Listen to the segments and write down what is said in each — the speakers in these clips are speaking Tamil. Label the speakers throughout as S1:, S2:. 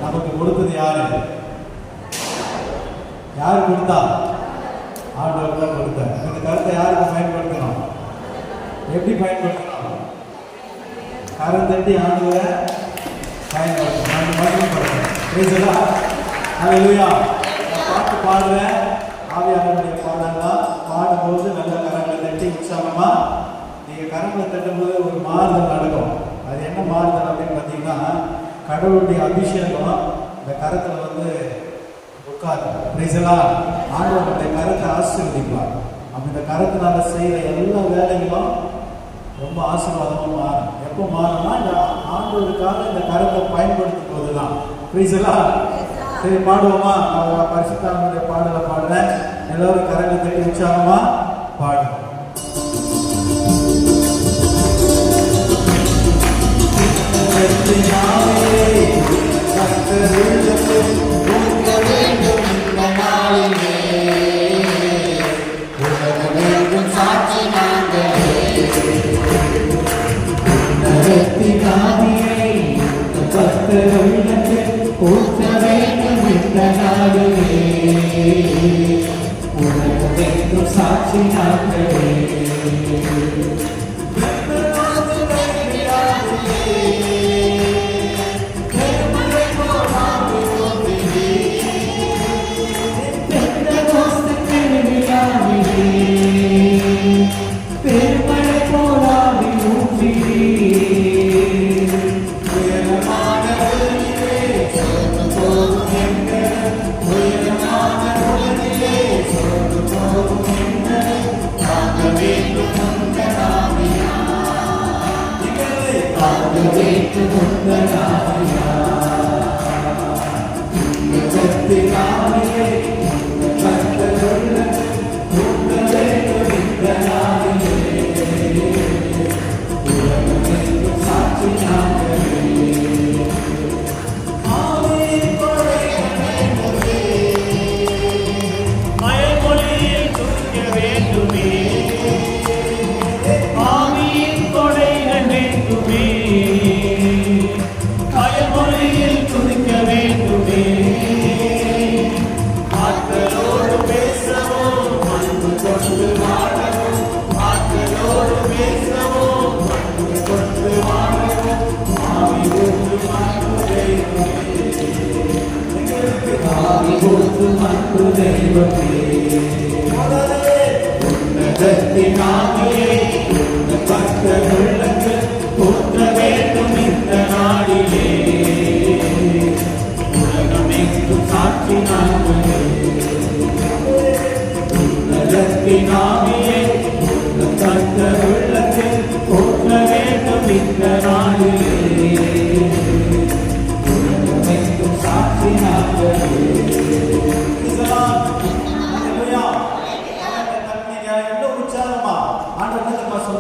S1: நமக்கு கொடுத்தது யாரு? யார் கொடுத்தா? ஆண்டவர் தான் கொடுத்தார். இந்த கருத்தை யாருக்கு பயன்படுத்தணும்? எப்படி பயன்படுத்தணும்? கரம் தட்டி ஆண்டவரை பயன்படுத்தணும். பாட்டு பாடுறேன், ஆவியானவருடைய பாடலாம் பாடும்போது நல்ல கரங்களை தட்டி உற்சாகமா நீங்க கரங்களை தட்டும்போது ஒரு மாறுதல் நடக்கும். அது என்ன மாறுதல் அப்படின்னு பார்த்தீங்கன்னா, கடவுளுடைய அபிஷேகம் இந்த கரத்துல வந்து உட்காரு. ஆண்டவருடைய கரத்தை ஆசீர்வதிப்பார். அப்ப இந்த கரத்தினால செய்யற எல்லா வேலைகளும் ரொம்ப ஆசீர்வாதமா மாறும். எப்போ மாறும்னா இந்த ஆண்டவருக்காக இந்த கரத்தை பயன்படுத்தும் போதுதான். சரி, பாடுவோமா? பரிசுத்தாவினுடைய பாடலை பாடுறேன். எல்லாரும் கரங்களை தட்டி உற்சாகமா பாடுவோம். சாட்சி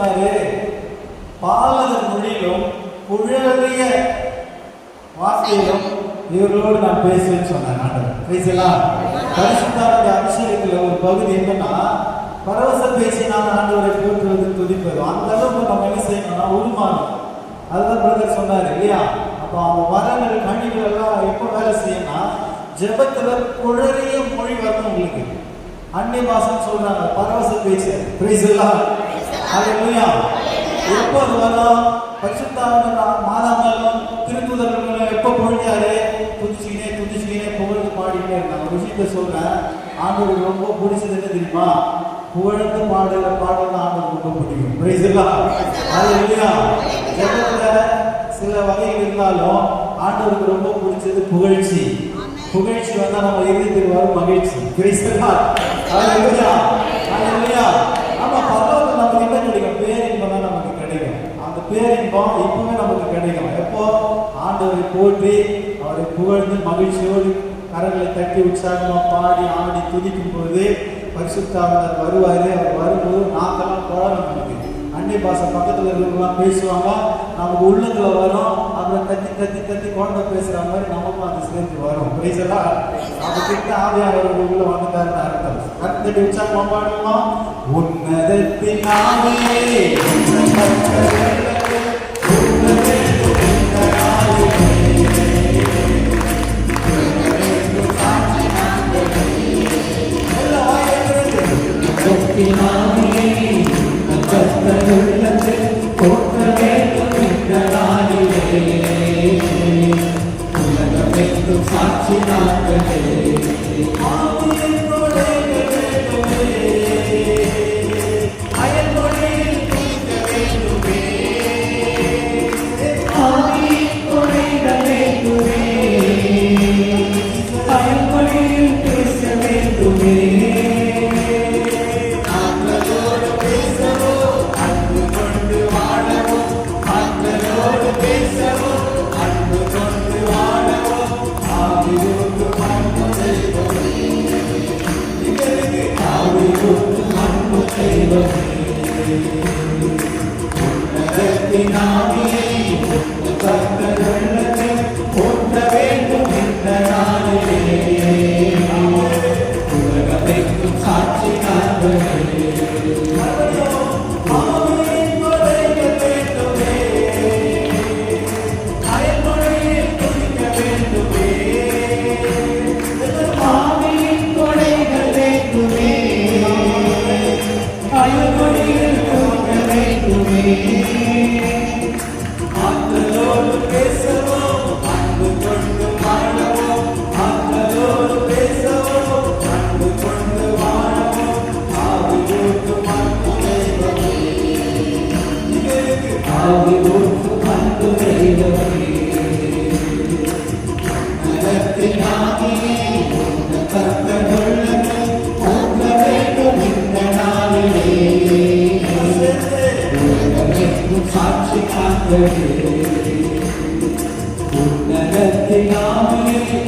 S1: நாங்களே பாலகர் மொழியிலும் புழறிய வார்த்தையிலும் இவர்களோடு நான் பேசுவேன்னு சொன்னேன் ஆண்டவர். பரிசுத்தாவினுடைய அபிஷேகத்துல ஒரு பகுதி என்னன்னா, பரவச பேசினால் ஆண்டவரை போற்றுவது துதிப்பது. அந்த அளவுக்கு நம்ம என்ன செய்யணும்னா உருமாறும். அதுதான் பிரதர் சொன்னாரு இல்லையா? அப்போ அவங்க வரங்கள் கண்ணிகள் எல்லாம் எப்போ வேலை செய்யணும்னா, ஜெபத்துல குழறிய மொழி வரணும். உங்களுக்கு அந்நிய பாஷைன்னு சொல்றாங்க, பரவச பேச்சு. எப்போ அது வரும்? பரிசுத்தாவின மாதாங்களும் திருத்துதர்களும் எப்போ பொழிஞ்சாரு? துதிச்சுக்கினே புகழ்ந்து பாடிக்கிட்டே இருந்தாங்க. ஒரு விஷயத்த சொல்றேன், ஆண்டவருக்கு ரொம்ப பிடிச்சது என்ன தெரியுமா? புகழ்ந்து பாடல பாடல் ஆண்டவருக்கு ரொம்ப பிடிக்கும். அது இல்லையா? ஜெபத்துல சில வகைகள் இருந்தாலும் ஆண்டவருக்கு ரொம்ப பிடிச்சது புகழ்ச்சி. புகழ்ச்சி வந்தா நம்ம எதிர்த்து வரும் மகிழ்ச்சி. ஆமா, பரவாயில்ல, நமக்கு என்ன கிடைக்கும்? பேரின்பம் தான் நமக்கு கிடைக்கும். அந்த பேரின்பம் இப்பவே நமக்கு கிடைக்கும். எப்போ ஆண்டவரை போற்றி அவரை புகழ்ந்து மகிழ்ச்சியோடு கரங்களை தட்டி உற்சாகமா பாடி ஆடி துதிக்கும் போது பரிசுத்தாவினர் வருவாரு. அவர் வரும்போது நாக்கெல்லாம் குழந்தை நமக்கு அந்நிய பாஷை பக்கத்துல இருக்கிறவங்களாம் பேசுவாங்க, நமக்கு உள்ளத்துல வரும். அப்புறம் கத்தி குழந்தை பேசுற மாதிரி நமக்கும் அது சேர்ந்து வரும். அது கிட்ட ஆவியானவர்கள் உள்ள வந்துட்டாருன்னு அர்த்தம். கத்தி உற்சாகமா பாடுமா? உன்னதத்தின் ஆவியே
S2: சாட்சி நாங்களே
S1: ஆவியின் கொடைகள் வேண்டுமே அயல்மொழியில் துதிக்க வேண்டுமே
S2: ஆவியின் கொடைகள் வேண்டுமே அயல்மொழியில் பேச வேண்டுமே
S1: ஆற்றலோடு பேசவோ அன்பு கொண்டு வாழவோ ஆற்றலோடு பேசவோ அன்பு கொண்டு வாழவோ ஆவியோடு அன்பு செய்வோமே
S2: ஆவியோடு அன்பு செய்வோமே உன்னதத்தின் ஆவியை கர்த்தர் உள்ளத்தை போற்ற வேண்டும் என்ற நாளிலே உலகமெங்கும் சாட்சி நாங்களே
S1: ஆவியின் கொடைகள் வேண்டுமே அயல்மொழியில் துதிக்க வேண்டுமே
S2: ஆவியின் கொடைகள் வேண்டுமே அயல்மொழியில் போற்ற வேண்டுமே
S1: ஆற்றலோடு பேசவோ அன்பு கொண்டு வாழவோ ஆற்றலோடு பேசவோ அன்பு கொண்டு வாழவோ ஆவியோடு அன்பு செய்வோமே
S2: ஆவியோடு அன்பு செய்வோமே உன்னதத்தின் ஆவியை கர்த்தர் உள்ளத்தை போற்ற வேண்டும் இந்த நாளிலே உலகமெங்கும் சாட்சி நாங்களே உன்னதத்தின் ஆவியை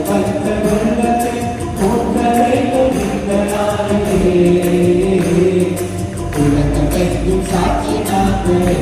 S2: கர்த்தர் உள்ளத்தை போற்ற வேண்டும் இந்த நாளிலே உலகமெங்கும் சாட்சி நாங்களே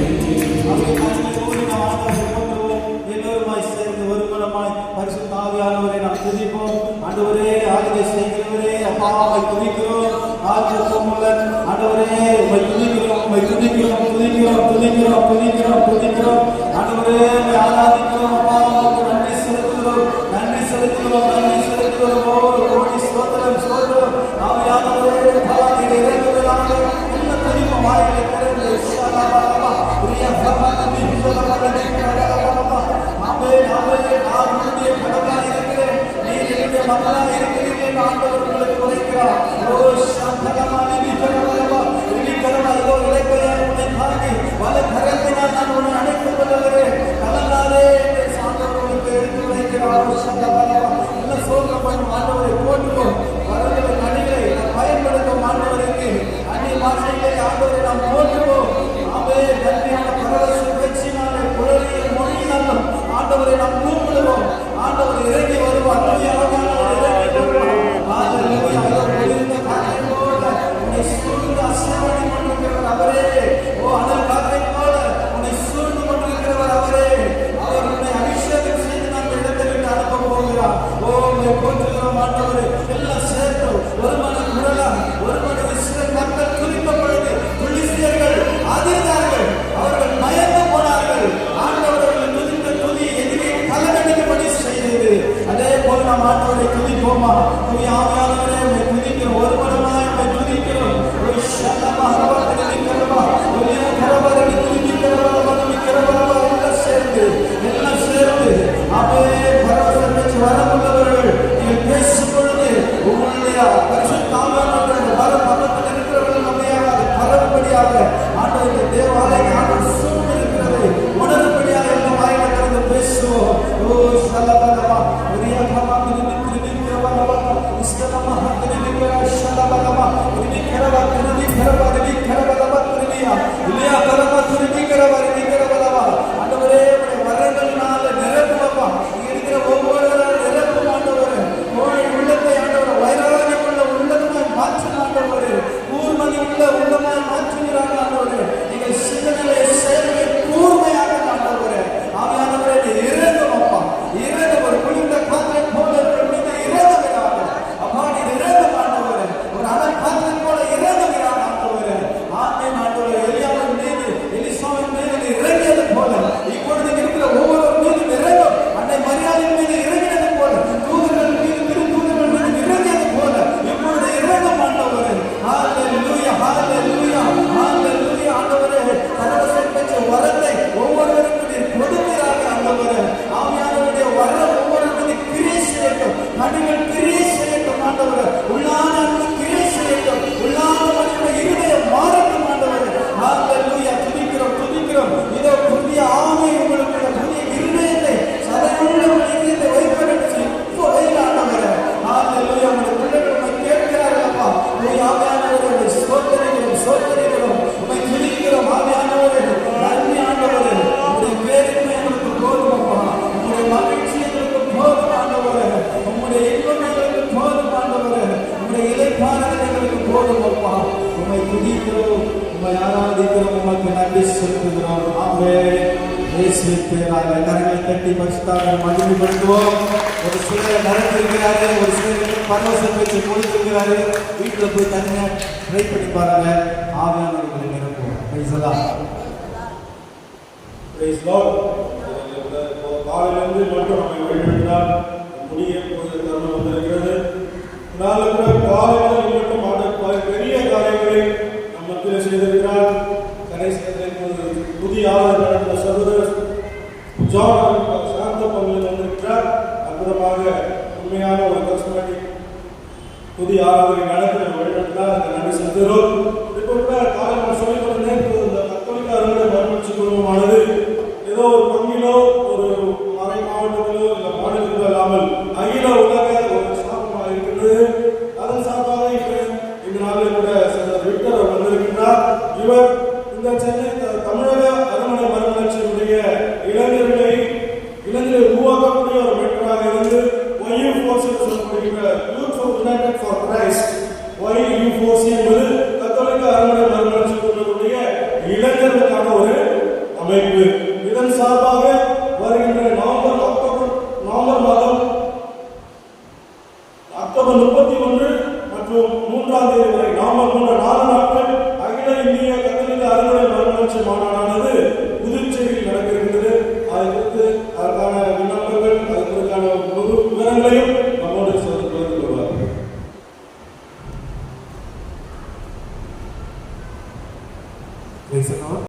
S1: எல்லோருமாய் சேர்ந்து ஒரு குணமாய் பரிசுத்த ஆவியானவரை நாம் துதிப்போம். ஆண்டவரே, ஆளுகை செய்கிறவரே, அப்பாவை துதிக்கிறோம். ஆண்டவரே, ஆண்டவரே, உம்மை துதிக்கிறோம், உம்மை துதிக்கிறோம், துதிக்கிறோம், துதிக்கிறோம், துதிக்கிறோம், துதிக்கிறோம். ஆண்டவரே, உம்மை ஆராதிக்கிறோம். அப்பா, உமக்கு நன்றி செலுத்துகிறோம், நன்றி செலுத்துகிறோம், நன்றி செலுத்துகிறோம். கோடி ஸ்தோத்திரம், ஸ்தோத்திரம். ஆவியானவரே, அப்பா, நீர் இறங்குவதாக எல்லா துதிப்பும் வாயிலை திறந்து ஷலபலபா, ரியபலபலபி, ஷலபலபலபா. ஆமென், ஆமென். நான் உம்முடைய கடவுளாய் இருக்கிறேன், நீர் என்னுடைய மக்களாய் இருக்கிறீர்கள் என்று ஆண்டவர் உங்களுக்கு உரைக்கிறார். ஓ சந்தலமானி விஜயபலபா, விழிக்கரமா இதோ இளைப்பையாய் உன்னை தாங்கி வல கரத்தினால் நான் உன்னை அணைத்துக் கொள்ளுகிறேன். கலங்காதே என்று ஆண்டவர் உங்களுக்கு எடுத்து உரைக்கிறார். ஓ சந்தலபலபா, நல்ல சோதனை பண்ணும் ஆண்டவரை போற்றுவோம். வரவுகளை நடிகளை பயன்படுத்தும் ஆண்டவருக்கு அந்நிய பாஷைகளை ஆண்டவரை நாம் போற்றுவோம். ஆமே, நன்றியான பரவச பேச்சினாலே குழலிய மொழியினாலும் ஆண்டவரை நாம் கூப்பிடுவோம். ஆண்டவர் இறங்கி வருவார். இறங்கி வருவார். ஹalleluya. இதோ பொழிந்த காற்றை போல உன்னை சூழ்ந்து அசைவாடி கொண்டிருக்கிறவர் அவரே. ஓ அனல் காற்றை போல உன்னை சூழ்ந்து கொண்டிருக்கிறவர் அவரே. அவர் உன்னை அபிஷேகம் செய்து நாம் இடத்தை விட்டு அனுப்ப போகிறார். ஓ உன்னை போற்றுகிறோம் ஆண்டவரே. எல்லாம் சேர்த்து ஒரு மன குரலா ஒரு மன இஸ்ரவேல் மக்கள் துதிக்கப்பொழுது பிலிஸ்தியர்கள் அதிர்ந்தார்கள். அவர்கள் பயந்து போனார்கள். ஆண்டவர் அவர்களை துதித்த துதி எதிரே கலகடிக்கும்படி செய்தது. அதே போல நாம் ஆண்டவரை துதிப்போமா? தூய ஆவியானவரே, உம்மை துதிக்கிறோம். ஒரு மனமாய் உம்மை துதிக்கிறோம். ஓ ஷல்லமா ஹரபரதி கரபா, ஒலிய கரபரதி துதிக்கிறவா, மதுமிக்கிறவா, எல்லாம் சேர்ந்து ஆமே பரவசம் பெற்று வரமுள்ளவர்கள் நீங்கள் பேசும் பொழுது உங்களுடைய பரிசுத்த ஆவியானவருடைய வரம் பக்கத்தில் இருக்கிறவர்கள் நம்மையாக பரவும்படியாக ஆண்டவருடைய தேவாலய ஆண்டவர் சூழ்ந்திருக்கிறது உணரும்படியாக எல்லாம் வாயிலை திறந்து பேசுவோம். ஓ ஷல்லபலபா, உரியகமா திருவிக்கிரவலபா, இஸ்தலமா திருவிக்கிரவ ஷல்லபலபா, திருவிக்கிரவ திருவிக்கிரவ திருவிக்கிரவலபா திருவியா இல்லையா கரமா திருவிக்கிரவ திருவிக்கிரவலபா. ஆண்டவரே, உடைய வரங்களினால நிரப்புவப்பா. இங்க இருக்கிற ஒவ்வொருவரால் நிரப்பும் ஆண்டவரே. உங்களுடைய உள்ளத்தை ஆண்டவர் வைராகியம் உள்ள உள்ளமாய் மாற்றும் ஆண்டவரே. கூர்மதி உள்ள உள்ளமாய் மாற்றுகிறார் ஆண்டவரே. நீங்கள் சிந்தனை செயல்களை கூர்மையாக ஆண்டவரே. ஆவியானவரே, இறங்கும் அப்பா, இறங்கும். ஒரு குளிர்ந்த காற்றை போல இறங்குகிறார் அப்பா. நீர் இறங்கும் ஆண்டவரே. ஒரு அனல் காற்றை போல இறங்குகிறார் ஆண்டவரே. ஆமென் ஆண்டவரே. எலியாவின் மீது எலிசாவின் மீது இறங்கியது போல இப்பொழுது இருக்கிற ஒவ்வொரு மீதும் இறங்கும். அன்னை மரியாதையின் மீது இறங்கினது போல தூதர்கள் மீது திருத்தூதர்கள் மீது இறங்கியது போல இப்பொழுது இறங்கும் ஆண்டவரே. ஹalleluya, ஹalleluya, ஹalleluya. ஆண்டவரே, பரவசம் பெற்ற வரத்தை ஒவ்வொருவருக்கும் நீர் கொடுக்கிறார்கள் ஆண்டவரே. ஆவியானவருடைய வரம் ஒவ்வொருவருக்கும் போதும் அப்பா. உம்மை துதிக்கிறோம், உம்மை ஆராதிக்கிறோம், உமக்கு நன்றி செலுத்துகிறோம். ஆமென். இயேசுவின் பெயராலே கரங்களை தட்டி பரிசுத்தாவியை மகிமைப்படுத்துவோம். ஒரு சிலரை நடத்திருக்கிறாரு, ஒரு சிலருக்கு பரவசம் வச்சு கொடுத்திருக்கிறாரு. வீட்டில் போய் தனியாக ட்ரை பண்ணி பாருங்க. ஆவியானவர்களை நிரப்புவோம். Praise the Lord.
S3: Praise Lord. காலையிலிருந்து மட்டும் நம்மை வழிநடத்தினார். முடிய போகிற தருணம் வந்திருக்கிறது. நாங்கள் கூட காலையில் மட்டும் பெரிய காரியங்களை நம் மத்தியில் செய்திருக்கிறார். கடைசியில் ஒரு புதிய ஆளுநர் நடந்த சகோதரர் ஜான் சாந்த பகுதியில் வந்திருக்கிறார். அற்புதமாக உண்மையான ஒரு கஸ்டமேட்டிக் புதிய ஆளுநரை நடத்த வழிநடத்தினார். அந்த நன்றி செலுத்துகிறோம். இப்போ கூட காலையில் சொல்லிக் கொண்டு இந்த கத்தோலிக்க அறுவடை மறுமலர்ச்சி குடும்பமானது ஏதோ ஒரு பங்கிலோ ஒரு மறை மாவட்டத்திலோ இல்லை மாநிலத்திலோ இல்லாமல் அகில உலக ஒரு ஸ்தாபனமாக இருக்கிறது. அதன் சார்பாக இந்த நாளில் கூட விக்டர் வந்திருக்கின்றார். இவர் இந்த சென்னை தமிழக அரண்மனை மறுமலர்ச்சியுடைய இளைஞர்களை உருவாக்கக்கூடிய ஒரு மென்டராக இருந்து YU4C சொல்லப்படுகிற youth for United for Christ YU4C என்பது கத்தோலிக்க அரண்மனை மறுமலர்ச்சி குழுவுடைய இளைஞர்களுக்கான ஒரு அமைப்பு. இதன் சார்பாக வருகின்ற நவம்பர் மாதம் அக்டோபர் 31 மற்றும் 3 வரை நவம்பர் 3 4 நாட்கள் அகில இந்திய கத்தோலிக்க அரண்மனை மறுமலர்ச்சி மாநாடானது